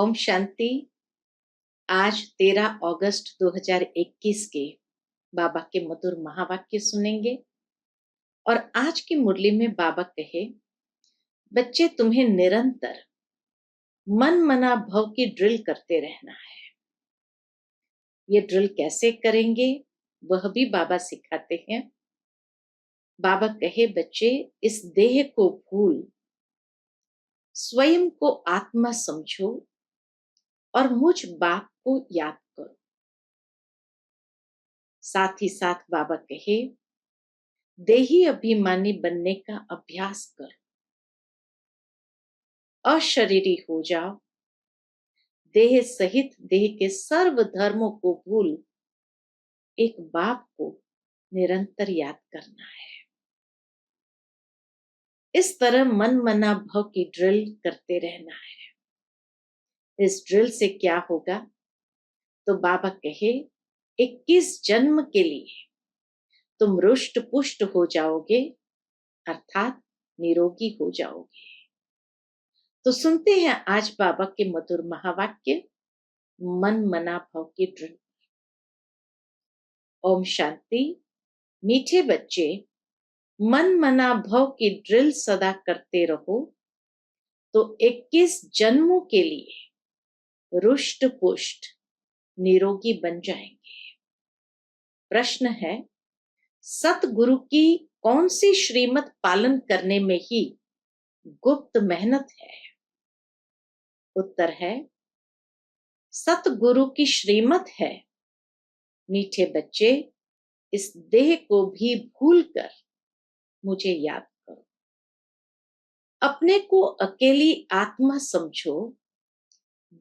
ओम शांति। आज 13 अगस्त 2021 के बाबा के मधुर महावाक्य सुनेंगे। और आज की मुरली में बाबा कहे, बच्चे तुम्हें निरंतर मन मना भव की ड्रिल करते रहना है। ये ड्रिल कैसे करेंगे वह भी बाबा सिखाते हैं। बाबा कहे, बच्चे इस देह को भूल स्वयं को आत्मा समझो और मुझ बाप को याद करो। साथ ही साथ बाबा कहे, देही अभिमानी बनने का अभ्यास करो, अशरीरी हो जाओ, देह सहित देह के सर्व धर्मों को भूल एक बाप को निरंतर याद करना है। इस तरह मन मना भव की ड्रिल करते रहना है। इस ड्रिल से क्या होगा तो बाबा कहे, 21 जन्म के लिए तुम रुष्ट पुष्ट हो जाओगे, अर्थात निरोगी हो जाओगे। तो सुनते हैं आज बाबा के मधुर महावाक्य मन मना भव की ड्रिल। ओम शांति। मीठे बच्चे, मन मना भव की ड्रिल सदा करते रहो तो 21 जन्मों के लिए रुष्ट पुष्ट निरोगी बन जाएंगे। प्रश्न है, सतगुरु की कौन सी श्रीमत पालन करने में ही गुप्त मेहनत है? उत्तर है, सतगुरु की श्रीमत है, मीठे बच्चे इस देह को भी भूलकर मुझे याद करो। अपने को अकेली आत्मा समझो,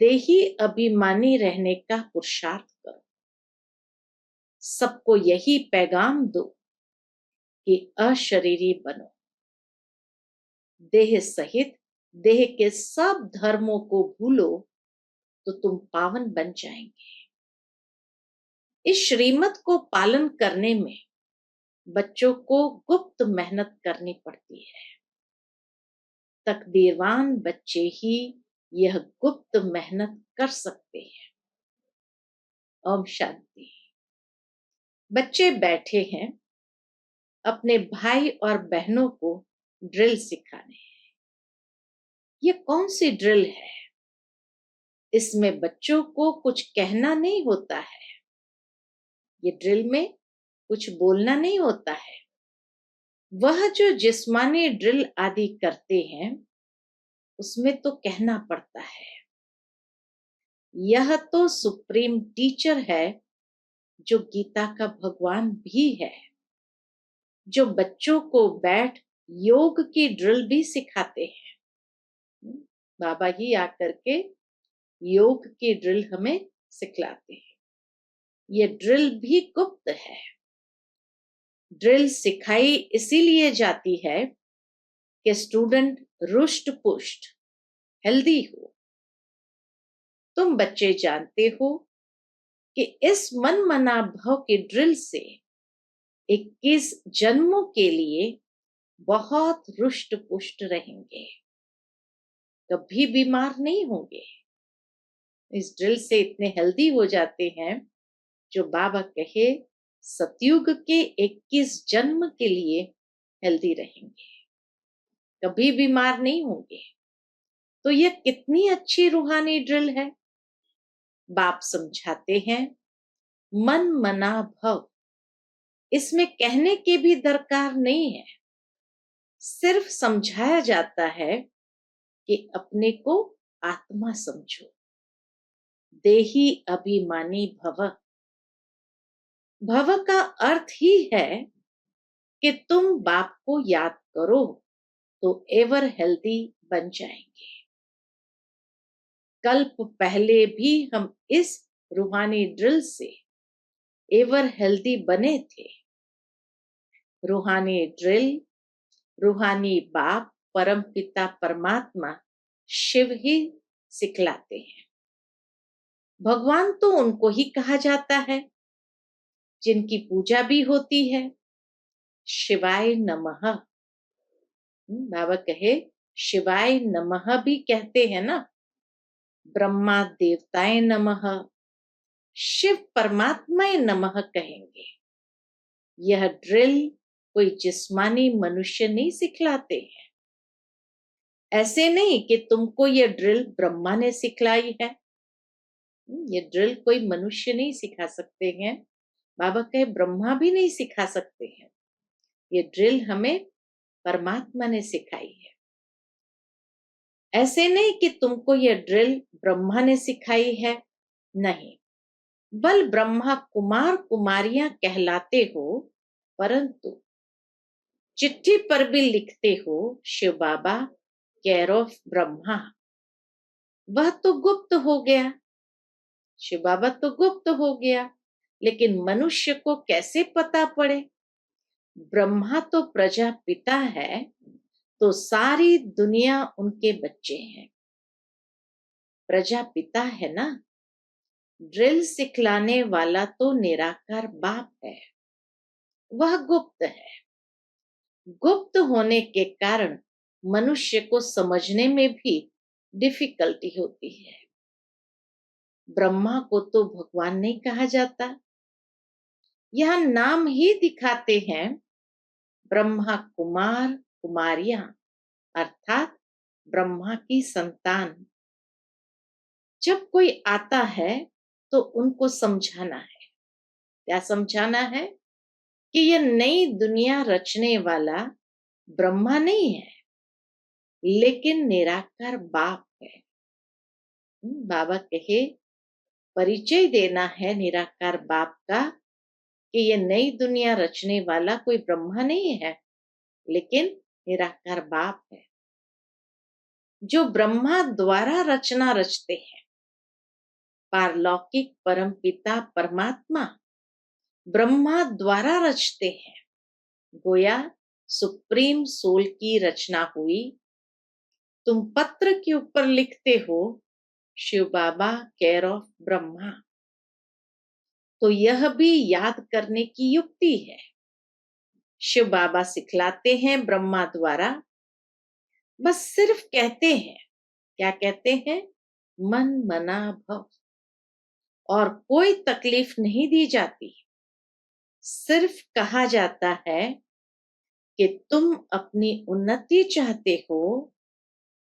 देही अभिमानी रहने का पुरुषार्थ करो। सबको यही पैगाम दो कि अशरीरी बनो, देह सहित देह के सब धर्मों को भूलो तो तुम पावन बन जाएंगे। इस श्रीमत को पालन करने में बच्चों को गुप्त मेहनत करनी पड़ती है। तकदीरवान बच्चे ही यह गुप्त मेहनत कर सकते हैं। ओम शांति। बच्चे बैठे हैं अपने भाई और बहनों को ड्रिल सिखाने। ये कौन सी ड्रिल है? इसमें बच्चों को कुछ कहना नहीं होता है। ये ड्रिल में कुछ बोलना नहीं होता है। वह जो जिस्मानी ड्रिल आदि करते हैं उसमें तो कहना पड़ता है। यह तो सुप्रीम टीचर है जो गीता का भगवान भी है, जो बच्चों को बैठ योग की ड्रिल भी सिखाते हैं। बाबा ही आकर के योग की ड्रिल हमें सिखलाते हैं। ये ड्रिल भी गुप्त है। ड्रिल सिखाई इसीलिए जाती है कि स्टूडेंट रुष्ट पुष्ट हेल्दी हो। तुम बच्चे जानते हो कि इस मन मना भव की ड्रिल से 21 जन्मों के लिए बहुत रुष्ट पुष्ट रहेंगे, कभी बीमार नहीं होंगे। इस ड्रिल से इतने हेल्दी हो जाते हैं जो बाबा कहे सतयुग के 21 जन्म के लिए हेल्दी रहेंगे, कभी बीमार नहीं होंगे। तो यह कितनी अच्छी रूहानी ड्रिल है। बाप समझाते हैं, मन मना भव, इसमें कहने की भी दरकार नहीं है। सिर्फ समझाया जाता है कि अपने को आत्मा समझो, देही अभिमानी भव। भव का अर्थ ही है कि तुम बाप को याद करो तो एवर हेल्दी बन जाएंगे। कल्प पहले भी हम इस रूहानी ड्रिल से एवर हेल्दी बने थे। रूहानी ड्रिल, रूहानी बाप परम पिता परमात्मा शिव ही सिखलाते हैं। भगवान तो उनको ही कहा जाता है जिनकी पूजा भी होती है। शिवाय नमः। बाबा कहे शिवाय नमः भी कहते हैं ना। ब्रह्मा देवताय नमः, शिव परमात्माय नमः कहेंगे। यह ड्रिल कोई जिस्मानी मनुष्य नहीं सिखलाते हैं। ऐसे नहीं कि तुमको ये ड्रिल ब्रह्मा ने सिखलाई है। ये ड्रिल कोई मनुष्य नहीं सिखा सकते हैं। बाबा कहे ब्रह्मा भी नहीं सिखा सकते हैं। ये ड्रिल हमें परमात्मा ने सिखाई है। ऐसे नहीं कि तुमको ये ड्रिल ब्रह्मा ने सिखाई है, नहीं, बल ब्रह्मा कुमार कुमारियां कहलाते हो, परंतु चिट्ठी पर भी लिखते हो शिव बाबा केयर ऑफ ब्रह्मा। वह तो गुप्त हो गया, शिव बाबा तो गुप्त हो गया, लेकिन मनुष्य को कैसे पता पड़े? ब्रह्मा तो प्रजापिता है, तो सारी दुनिया उनके बच्चे हैं। प्रजापिता है ना। ड्रिल सिखलाने वाला तो निराकार बाप है, वह गुप्त है। गुप्त होने के कारण मनुष्य को समझने में भी डिफिकल्टी होती है। ब्रह्मा को तो भगवान नहीं कहा जाता, यह नाम ही दिखाते हैं। ब्रह्मा कुमार कुमारियां अर्थात ब्रह्मा की संतान। जब कोई आता है तो उनको समझाना है। क्या समझाना है? कि यह नई दुनिया रचने वाला ब्रह्मा नहीं है, लेकिन निराकार बाप है। बाबा कहे परिचय देना है निराकार बाप का कि ये नई दुनिया रचने वाला कोई ब्रह्मा नहीं है, लेकिन निराकार बाप है, जो ब्रह्मा द्वारा रचना रचते हैं। पारलौकिक परमपिता परमात्मा ब्रह्मा द्वारा रचते हैं। गोया सुप्रीम सोल की रचना हुई। तुम पत्र के ऊपर लिखते हो शिव बाबा केयर ऑफ ब्रह्मा, तो यह भी याद करने की युक्ति है। शिव बाबा सिखलाते हैं ब्रह्मा द्वारा, बस सिर्फ कहते हैं। क्या कहते हैं? मन मना भव, और कोई तकलीफ नहीं दी जाती। सिर्फ कहा जाता है कि तुम अपनी उन्नति चाहते हो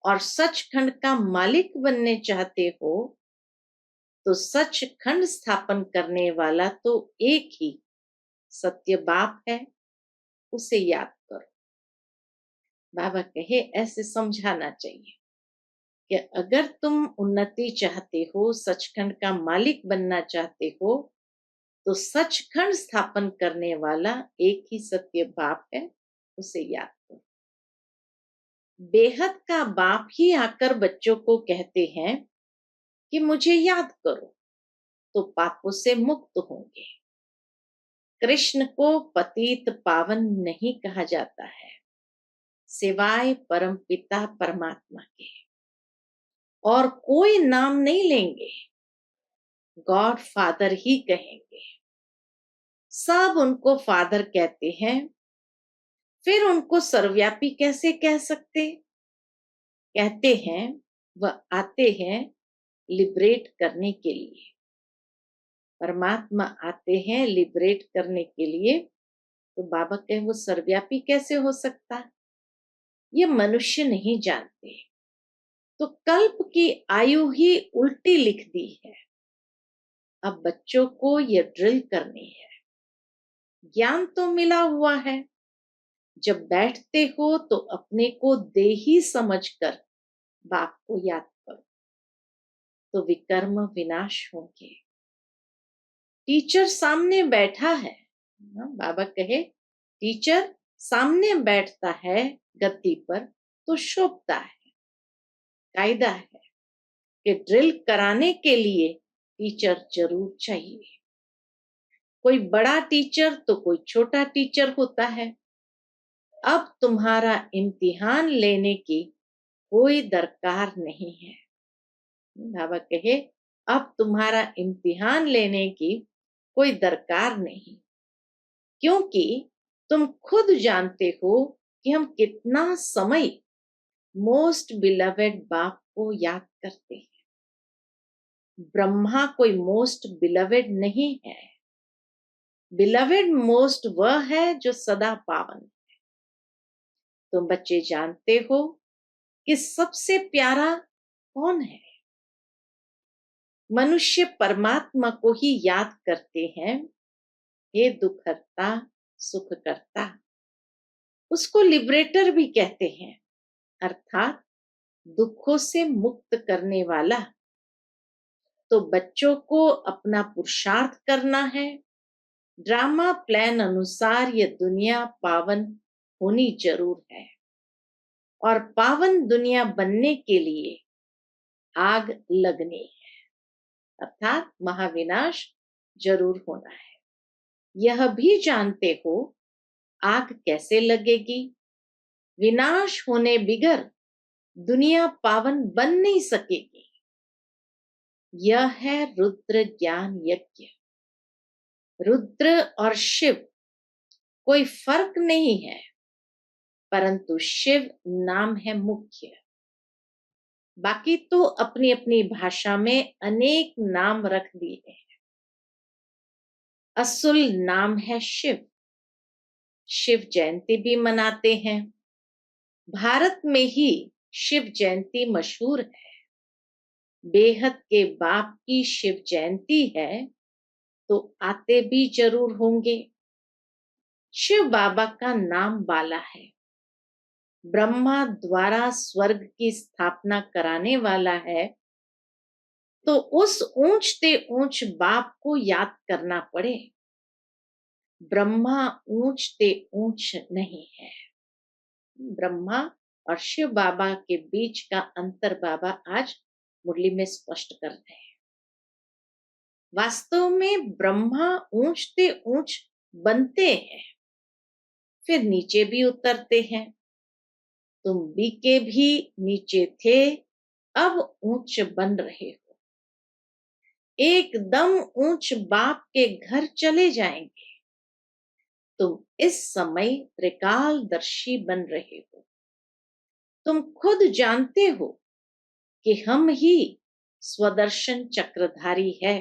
और सचखंड का मालिक बनने चाहते हो, तो सचखंड स्थापन करने वाला तो एक ही सत्य बाप है, उसे याद करो। बाबा कहे ऐसे समझाना चाहिए कि अगर तुम उन्नति चाहते हो, सचखंड का मालिक बनना चाहते हो, तो सचखंड स्थापन करने वाला एक ही सत्य बाप है, उसे याद करो। बेहद का बाप ही आकर बच्चों को कहते हैं कि मुझे याद करो, तो पापों से मुक्त होंगे। कृष्ण को पतित पावन नहीं कहा जाता है, सिवाय परमपिता परमात्मा के, और कोई नाम नहीं लेंगे, गॉड फादर ही कहेंगे। सब उनको फादर कहते हैं, फिर उनको सर्वव्यापी कैसे कह सकते? कहते हैं वह आते हैं लिबरेट करने के लिए। परमात्मा आते हैं लिबरेट करने के लिए, तो बाबा कहे वो सर्वव्यापी कैसे हो सकता? ये मनुष्य नहीं जानते। तो कल्प की आयु ही उल्टी लिख दी है। अब बच्चों को ये ड्रिल करनी है। ज्ञान तो मिला हुआ है, जब बैठते हो तो अपने को देही समझकर बाप को याद करो, तो विकर्म विनाश होंगे। टीचर सामने बैठा है, बाबा कहे टीचर सामने बैठता है गद्दी पर तो शोभता है। कायदा है कि ड्रिल कराने के लिए टीचर जरूर चाहिए। कोई बड़ा टीचर तो कोई छोटा टीचर होता है। अब तुम्हारा इम्तिहान लेने की कोई दरकार नहीं है। बाबा कहे अब तुम्हारा इम्तिहान लेने की कोई दरकार नहीं, क्योंकि तुम खुद जानते हो कि हम कितना समय मोस्ट बिलवेड बाप को याद करते हैं। ब्रह्मा कोई मोस्ट बिलवेड नहीं है। बिलवेड मोस्ट वह है जो सदा पावन। तुम बच्चे जानते हो कि सबसे प्यारा कौन है? मनुष्य परमात्मा को ही याद करते हैं। हे दुखहर्ता, सुख करता। उसको लिबरेटर भी कहते हैं, अर्थात दुखों से मुक्त करने वाला। तो बच्चों को अपना पुरुषार्थ करना है। ड्रामा प्लान अनुसार ये दुनिया पावन होनी जरूर है, और पावन दुनिया बनने के लिए आग लगनी है, अर्थात महाविनाश जरूर होना है। यह भी जानते हो आग कैसे लगेगी? विनाश होने बिगर दुनिया पावन बन नहीं सकेगी। यह है रुद्र ज्ञान यज्ञ। रुद्र और शिव कोई फर्क नहीं है, परंतु शिव नाम है मुख्य। बाकी तो अपनी अपनी भाषा में अनेक नाम रख दिए हैं। असुल नाम है शिव। शिव जयंती भी मनाते हैं। भारत में ही शिव जयंती मशहूर है। बेहद के बाप की शिव जयंती है तो आते भी जरूर होंगे। शिव बाबा का नाम बाला है। ब्रह्मा द्वारा स्वर्ग की स्थापना कराने वाला है, तो उस ऊंचते ऊंच बाप को याद करना पड़े। ब्रह्मा ऊंचते ऊंच नहीं है। ब्रह्मा और शिव बाबा के बीच का अंतर बाबा आज मुरली में स्पष्ट कर रहे हैं। वास्तव में ब्रह्मा ऊंचते ऊंच बनते हैं, फिर नीचे भी उतरते हैं। तुम बीके भी नीचे थे, अब ऊंच बन रहे हो। एकदम ऊंच बाप के घर चले जाएंगे। तुम इस समय त्रिकालदर्शी बन रहे हो। तुम खुद जानते हो कि हम ही स्वदर्शन चक्रधारी है।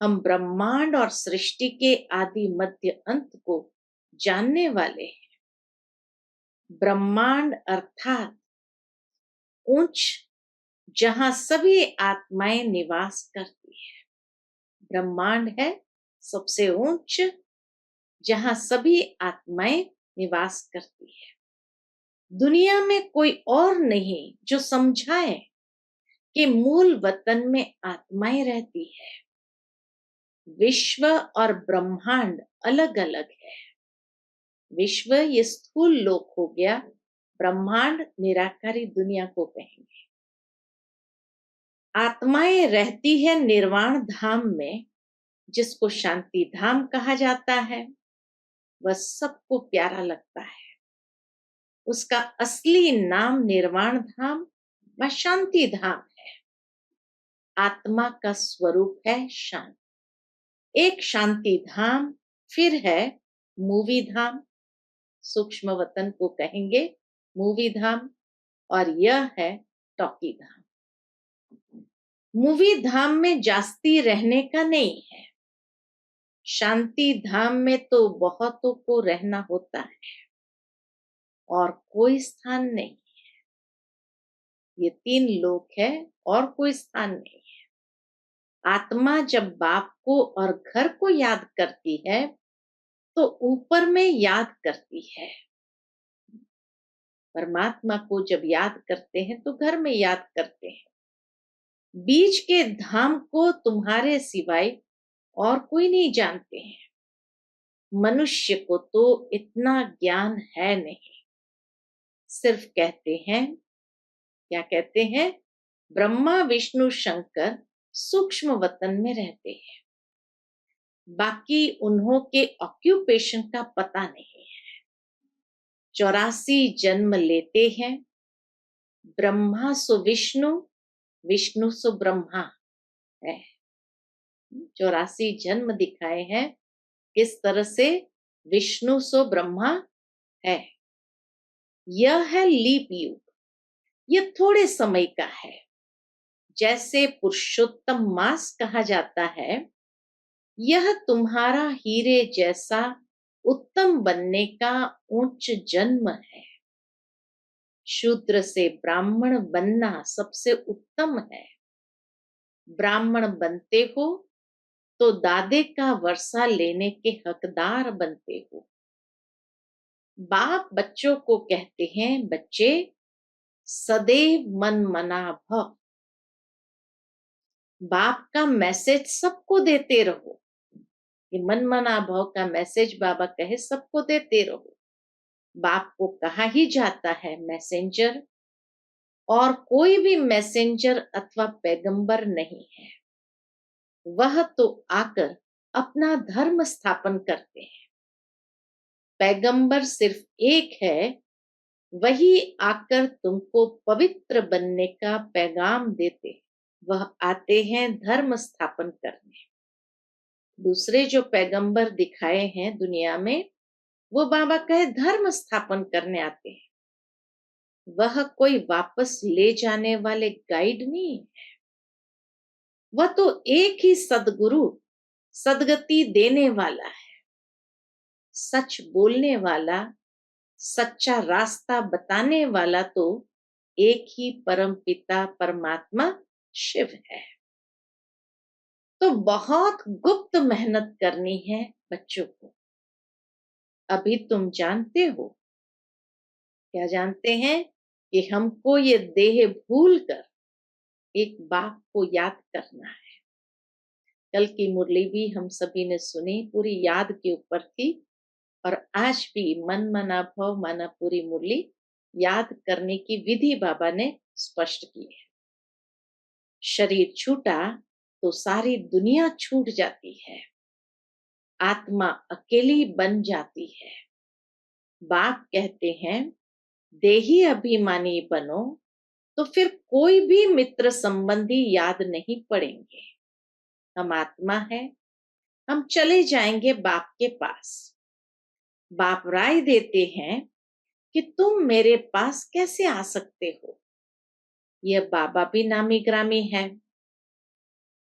हम ब्रह्मांड और सृष्टि के आदि मध्य अंत को जानने वाले हैं। ब्रह्मांड अर्थात उच्च, जहां सभी आत्माएं निवास करती है। ब्रह्मांड है सबसे उच्च, जहां सभी आत्माएं निवास करती है। दुनिया में कोई और नहीं जो समझाए कि मूल वतन में आत्माएं रहती है। विश्व और ब्रह्मांड अलग अलग है। विश्व ये स्थूल लोक हो गया, ब्रह्मांड निराकारी दुनिया को कहेंगे। आत्माएं रहती है निर्वाण धाम में, जिसको शांति धाम कहा जाता है। वह सबको प्यारा लगता है। उसका असली नाम निर्वाण धाम व शांति धाम है। आत्मा का स्वरूप है शांति। एक शांति धाम फिर है मूवी धाम। सूक्ष्म वतन को कहेंगे मूवी धाम, और यह है टॉकी धाम। मूवी धाम में जास्ती रहने का नहीं है। शांति धाम में तो बहुतों को रहना होता है और कोई स्थान नहीं है। ये 3 लोक है और कोई स्थान नहीं है। आत्मा जब बाप को और घर को याद करती है तो ऊपर में याद करती है। परमात्मा को जब याद करते हैं तो घर में याद करते हैं। बीच के धाम को तुम्हारे सिवाय और कोई नहीं जानते हैं। मनुष्य को तो इतना ज्ञान है नहीं। सिर्फ कहते हैं, क्या कहते हैं? ब्रह्मा विष्णु शंकर सूक्ष्म वतन में रहते हैं। बाकी उन्हों के ऑक्यूपेशन का पता नहीं है। 84 जन्म लेते हैं। ब्रह्मा सो विष्णु, विष्णु सो ब्रह्मा है। 84 जन्म दिखाए हैं। किस तरह से? विष्णु सो ब्रह्मा है। यह है लीप युग। यह थोड़े समय का है। जैसे पुरुषोत्तम मास कहा जाता है, यह तुम्हारा हीरे जैसा उत्तम बनने का उच्च जन्म है। शूद्र से ब्राह्मण बनना सबसे उत्तम है। ब्राह्मण बनते हो तो दादे का वर्षा लेने के हकदार बनते हो। बाप बच्चों को कहते हैं, बच्चे सदैव मन मना भव। बाप का मैसेज सबको देते रहो। ये मन मना भव का मैसेज बाबा कहे सबको देते रहो। बाप को कहा ही जाता है मैसेंजर, और कोई भी मैसेंजर अथवा पैगंबर नहीं है। वह तो आकर अपना धर्म स्थापन करते हैं। पैगंबर सिर्फ एक है, वही आकर तुमको पवित्र बनने का पैगाम देते। वह आते हैं धर्म स्थापन करने। दूसरे जो पैगंबर दिखाए हैं दुनिया में, वो बाबा कहे धर्म स्थापन करने आते हैं। वह कोई वापस ले जाने वाले गाइड नहीं है। वह तो एक ही सदगुरु, सदगति देने वाला है, सच बोलने वाला, सच्चा रास्ता बताने वाला तो एक ही परम पिता परमात्मा शिव है। तो बहुत गुप्त मेहनत करनी है बच्चों को। अभी तुम जानते हो, क्या जानते हैं कि हमको ये देह भूल कर एक बाप को याद करना है। कल की मुरली भी हम सभी ने सुनी, पूरी याद के ऊपर थी, और आज भी मन मना भव माना पूरी मुरली याद करने की विधि बाबा ने स्पष्ट की है। शरीर छूटा तो सारी दुनिया छूट जाती है, आत्मा अकेली बन जाती है। बाप कहते हैं, देही अभिमानी बनो तो फिर कोई भी मित्र संबंधी याद नहीं पड़ेंगे। हम आत्मा है, हम चले जाएंगे बाप के पास। बाप राय देते हैं कि तुम मेरे पास कैसे आ सकते हो। यह बाबा भी नामी ग्रामी है।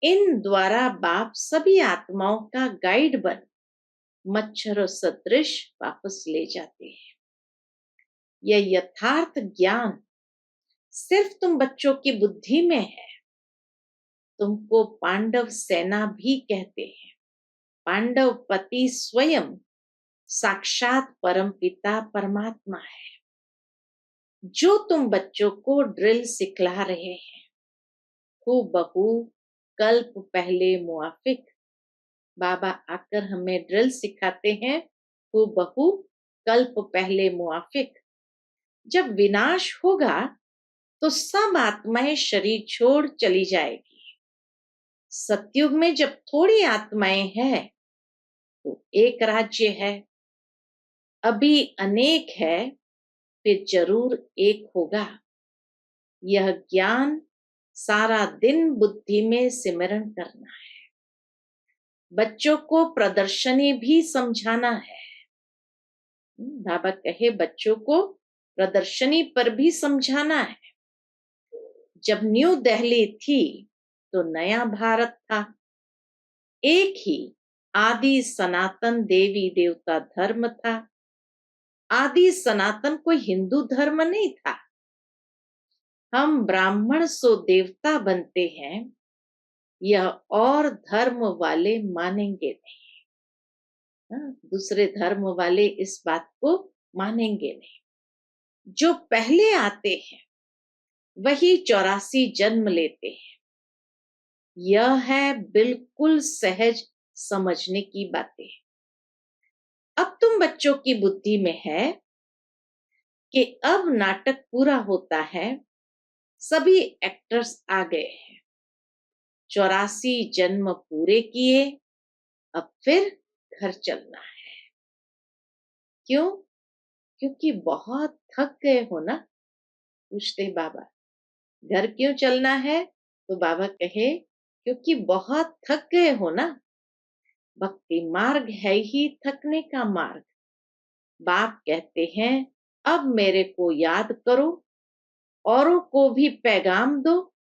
इन द्वारा बाप सभी आत्माओं का गाइड बन मच्छर सदृश वापस ले जाते हैं। यह यथार्थ ज्ञान सिर्फ तुम बच्चों की बुद्धि में है। तुमको पांडव सेना भी कहते हैं। पांडव पति स्वयं साक्षात परमपिता परमात्मा है, जो तुम बच्चों को ड्रिल सिखला रहे हैं। हूबहू कल्प पहले मुआफिक। बाबा आकर हमें ड्रिल सिखाते हैं, हूबहू कल्प पहले मुआफिक। जब विनाश होगा तो सब आत्माएं शरीर छोड़ चली जाएगी। सतयुग में जब थोड़ी आत्माएं हैं तो एक राज्य है, अभी अनेक है, फिर जरूर एक होगा। यह ज्ञान सारा दिन बुद्धि में सिमरण करना है। बच्चों को प्रदर्शनी भी समझाना है। बाबा कहे बच्चों को प्रदर्शनी पर भी समझाना है। जब न्यू दिल्ली थी तो नया भारत था। एक ही आदि सनातन देवी देवता धर्म था। आदि सनातन कोई हिंदू धर्म नहीं था। हम ब्राह्मण सो देवता बनते हैं, यह और धर्म वाले मानेंगे नहीं। दूसरे धर्म वाले इस बात को मानेंगे नहीं। जो पहले आते हैं वही 84 जन्म लेते हैं। यह है बिल्कुल सहज समझने की बातें। अब तुम बच्चों की बुद्धि में है कि अब नाटक पूरा होता है, सभी एक्टर्स आ गए हैं। 84 जन्म पूरे किए, अब फिर घर चलना है। क्यों? क्योंकि बहुत थक गए हो ना। पूछते बाबा घर क्यों चलना है, तो बाबा कहे क्योंकि बहुत थक गए हो ना। भक्ति मार्ग है ही थकने का मार्ग। बाप कहते हैं अब मेरे को याद करो, औरों को भी पैगाम दो,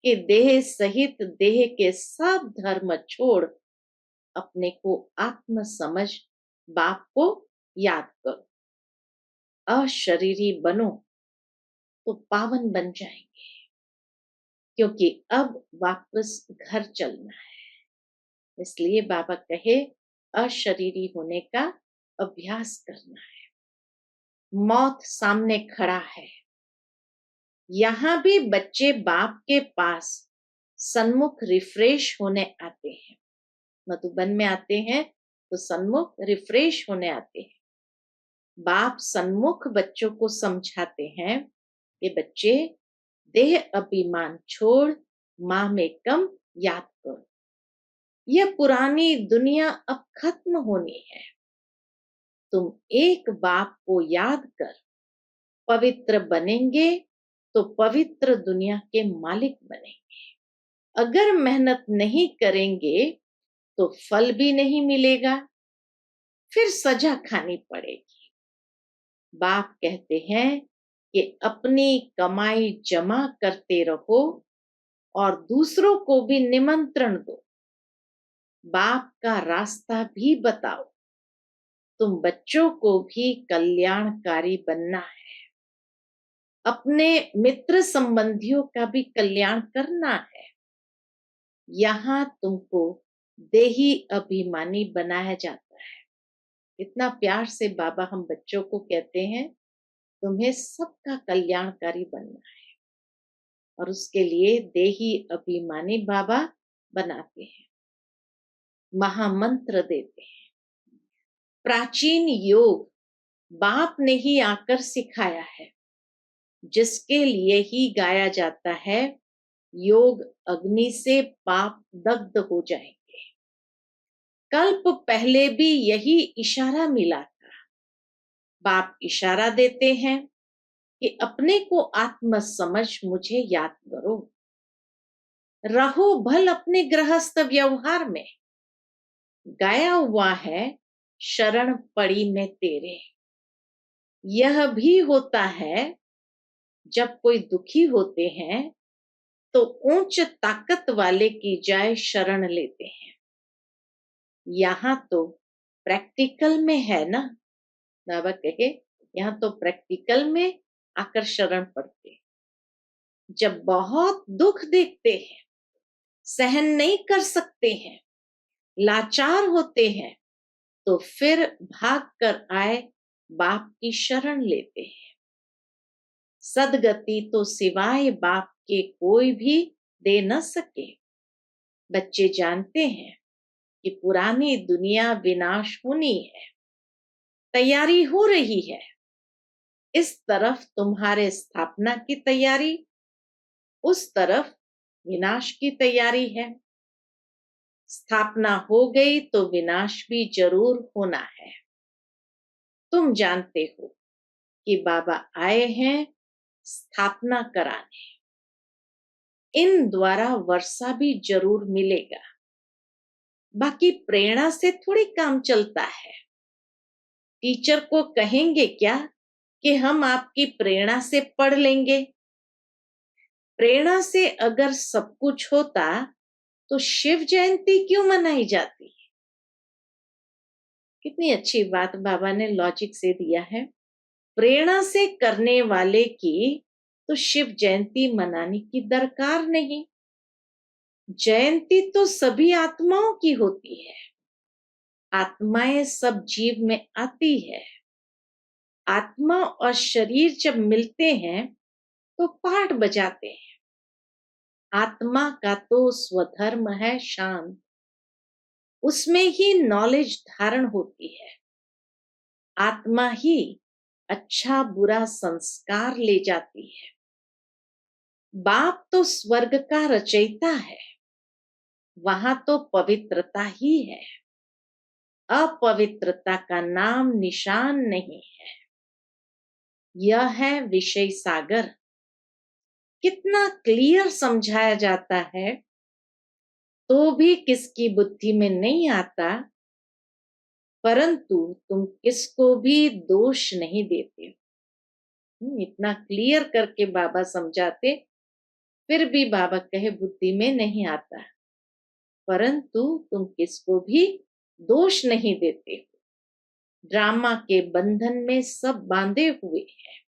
कि देह सहित देह के सब धर्म छोड़ अपने को आत्म समझ बाप को याद करो। अशरीरी बनो तो पावन बन जाएंगे, क्योंकि अब वापस घर चलना है। इसलिए बाबा कहे अशरीरी होने का अभ्यास करना है। मौत सामने खड़ा है। यहाँ भी बच्चे बाप के पास सन्मुख रिफ्रेश होने आते हैं। मधुबन में आते हैं तो सन्मुख रिफ्रेश होने आते हैं। बाप सन्मुख बच्चों को समझाते हैं कि बच्चे देह अभिमान छोड़ माँ में कम याद करो। यह पुरानी दुनिया अब खत्म होनी है। तुम एक बाप को याद कर पवित्र बनेंगे तो पवित्र दुनिया के मालिक बनेंगे। अगर मेहनत नहीं करेंगे तो फल भी नहीं मिलेगा, फिर सजा खानी पड़ेगी। बाप कहते हैं कि अपनी कमाई जमा करते रहो और दूसरों को भी निमंत्रण दो। बाप का रास्ता भी बताओ। तुम बच्चों को भी कल्याणकारी बनना है। अपने मित्र संबंधियों का भी कल्याण करना है। यहाँ तुमको देही अभिमानी बनाया जाता है। इतना प्यार से बाबा हम बच्चों को कहते हैं तुम्हें सबका कल्याणकारी बनना है, और उसके लिए देही अभिमानी बाबा बनाते हैं, महामंत्र देते हैं। प्राचीन योग बाप ने ही आकर सिखाया है, जिसके लिए ही गाया जाता है योग अग्नि से पाप दग्ध हो जाएंगे। कल्प पहले भी यही इशारा मिला था। बाप इशारा देते हैं कि अपने को आत्म समझ मुझे याद करो। रहो भल अपने गृहस्थ व्यवहार में। गाया हुआ है शरण पड़ी में तेरे। यह भी होता है जब कोई दुखी होते हैं तो ऊंच ताकत वाले की जाय शरण लेते हैं। यहाँ तो प्रैक्टिकल में है ना, बाबा कहे यहाँ तो प्रैक्टिकल में आकर शरण पड़ते। जब बहुत दुख देखते हैं, सहन नहीं कर सकते हैं, लाचार होते हैं, तो फिर भाग कर आए बाप की शरण लेते हैं। सदगति तो सिवाय बाप के कोई भी दे न सके। बच्चे जानते हैं कि पुरानी दुनिया विनाश होनी है, तैयारी हो रही है। इस तरफ तुम्हारे स्थापना की तैयारी, उस तरफ विनाश की तैयारी है। स्थापना हो गई तो विनाश भी जरूर होना है। तुम जानते हो कि बाबा आए हैं स्थापना कराने। इन द्वारा वर्षा भी जरूर मिलेगा। बाकी प्रेरणा से थोड़ी काम चलता है। टीचर को कहेंगे क्या कि हम आपकी प्रेरणा से पढ़ लेंगे। प्रेरणा से अगर सब कुछ होता तो शिव जयंती क्यों मनाई जाती? कितनी अच्छी बात बाबा ने लॉजिक से दिया है। प्रेरणा से करने वाले की तो शिव जयंती मनाने की दरकार नहीं। जयंती तो सभी आत्माओं की होती है। आत्माएं सब जीव में आती है। आत्मा और शरीर जब मिलते हैं तो पाठ बजाते हैं। आत्मा का तो स्वधर्म है शांत, उसमें ही नॉलेज धारण होती है। आत्मा ही अच्छा बुरा संस्कार ले जाती है। बाप तो स्वर्ग का रचयिता है, वहां तो पवित्रता ही है। अपवित्रता का नाम निशान नहीं है। यह है विषय सागर। कितना क्लियर समझाया जाता है तो भी किसकी बुद्धि में नहीं आता, परंतु तुम किसको भी दोष नहीं देते हो। इतना क्लियर करके बाबा समझाते, फिर भी बाबा कहे बुद्धि में नहीं आता, परंतु तुम किसको भी दोष नहीं देते हो। ड्रामा के बंधन में सब बांधे हुए हैं।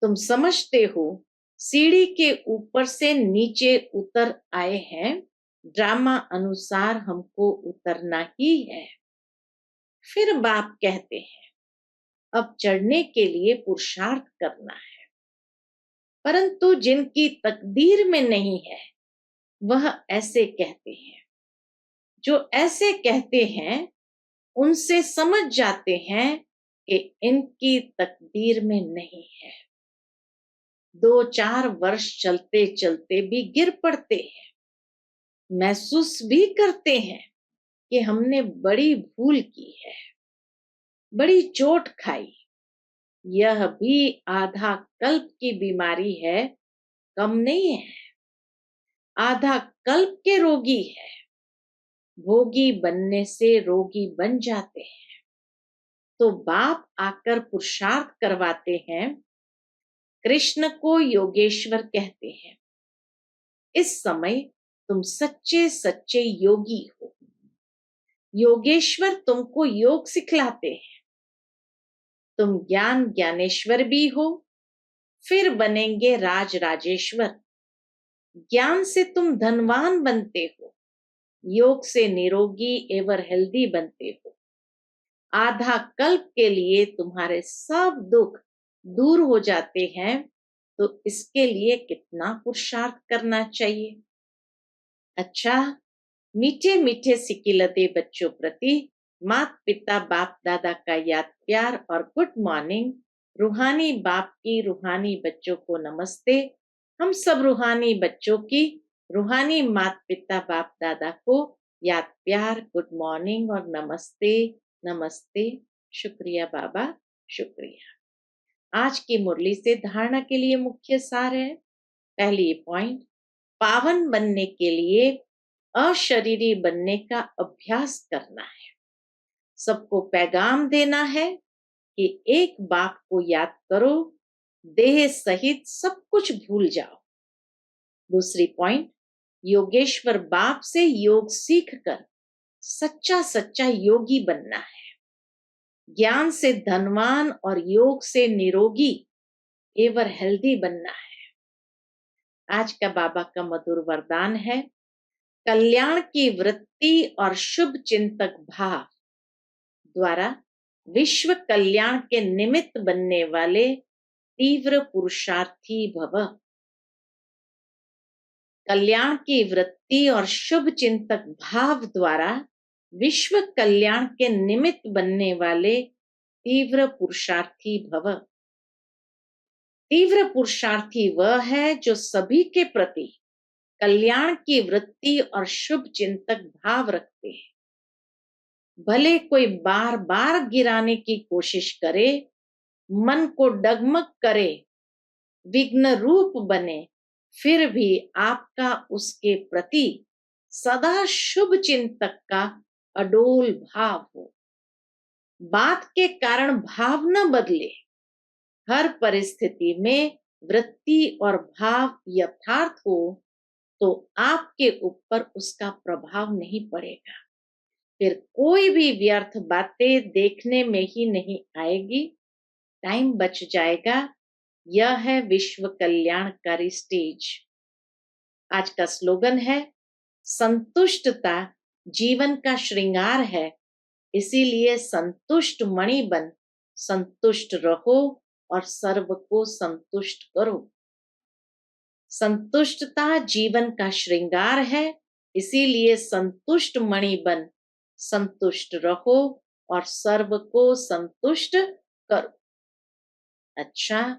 तुम समझते हो सीढ़ी के ऊपर से नीचे उतर आए हैं, ड्रामा अनुसार हमको उतरना ही है। फिर बाप कहते हैं अब चढ़ने के लिए पुरुषार्थ करना है, परंतु जिनकी तकदीर में नहीं है वह ऐसे कहते हैं। जो ऐसे कहते हैं उनसे समझ जाते हैं कि इनकी तकदीर में नहीं है। 2-4 वर्ष चलते चलते भी गिर पड़ते हैं, महसूस भी करते हैं कि हमने बड़ी भूल की है, बड़ी चोट खाई। यह भी आधा कल्प की बीमारी है, कम नहीं है। आधा कल्प के रोगी है। भोगी बनने से रोगी बन जाते हैं। तो बाप आकर पुरुषार्थ करवाते हैं। कृष्ण को योगेश्वर कहते हैं। इस समय तुम सच्चे सच्चे योगी हो। योगेश्वर तुमको योग सिखलाते हैं। तुम ज्ञान ज्ञानेश्वर भी हो, फिर बनेंगे राज राजेश्वर। ज्ञान से तुम धनवान बनते हो, योग से निरोगी एवं हेल्दी बनते हो। आधा कल्प के लिए तुम्हारे सब दुख दूर हो जाते हैं, तो इसके लिए कितना पुरुषार्थ करना चाहिए। अच्छा, मीठे मीठे सिकिलते बच्चों प्रति माता पिता बाप दादा का याद प्यार और गुड मॉर्निंग। रूहानी बाप की रूहानी बच्चों को नमस्ते। हम सब रूहानी बच्चों की रूहानी माता पिता बाप दादा को याद प्यार, गुड मॉर्निंग और नमस्ते नमस्ते। शुक्रिया बाबा, शुक्रिया। आज की मुरली से धारणा के लिए मुख्य सार है। पहली पॉइंट, पावन बनने के लिए अशरीरी बनने का अभ्यास करना है। सबको पैगाम देना है कि एक बाप को याद करो, देह सहित सब कुछ भूल जाओ। दूसरी पॉइंट, योगेश्वर बाप से योग सीखकर सच्चा सच्चा योगी बनना है। ज्ञान से धनवान और योग से निरोगी एवं हेल्दी बनना है। आज का बाबा का मधुर वरदान है, कल्याण की वृत्ति और शुभ चिंतक भाव द्वारा विश्व कल्याण के निमित्त बनने वाले तीव्र पुरुषार्थी भव। कल्याण की वृत्ति और शुभ चिंतक भाव द्वारा विश्व कल्याण के निमित्त बनने वाले तीव्र पुरुषार्थी भव। तीव्र पुरुषार्थी वह है जो सभी के प्रति कल्याण की वृत्ति और शुभ चिंतक भाव रखते हैं। भले कोई बार बार गिराने की कोशिश करे, मन को डगमग करे, विघ्न रूप बने, फिर भी आपका उसके प्रति सदा शुभ चिंतक का अडोल भाव हो। बात के कारण भाव न बदले। हर परिस्थिति में वृत्ति और भाव यथार्थ हो तो आपके ऊपर उसका प्रभाव नहीं पड़ेगा। फिर कोई भी व्यर्थ बातें देखने में ही नहीं आएगी, टाइम बच जाएगा। यह है विश्व कल्याणकारी स्टेज। आज का स्लोगन है, संतुष्टता जीवन का श्रृंगार है, इसीलिए संतुष्ट मणि बन संतुष्ट रहो और सर्व को संतुष्ट करो। संतुष्टता जीवन का श्रृंगार है, इसीलिए संतुष्ट मणि बन संतुष्ट रहो और सर्व को संतुष्ट करो। अच्छा,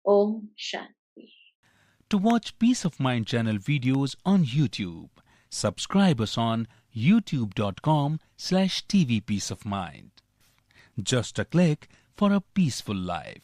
Om Shanti. To watch Peace of Mind channel videos on YouTube, subscribe us on youtube.com/TV Peace of Mind. Just a click for a peaceful life.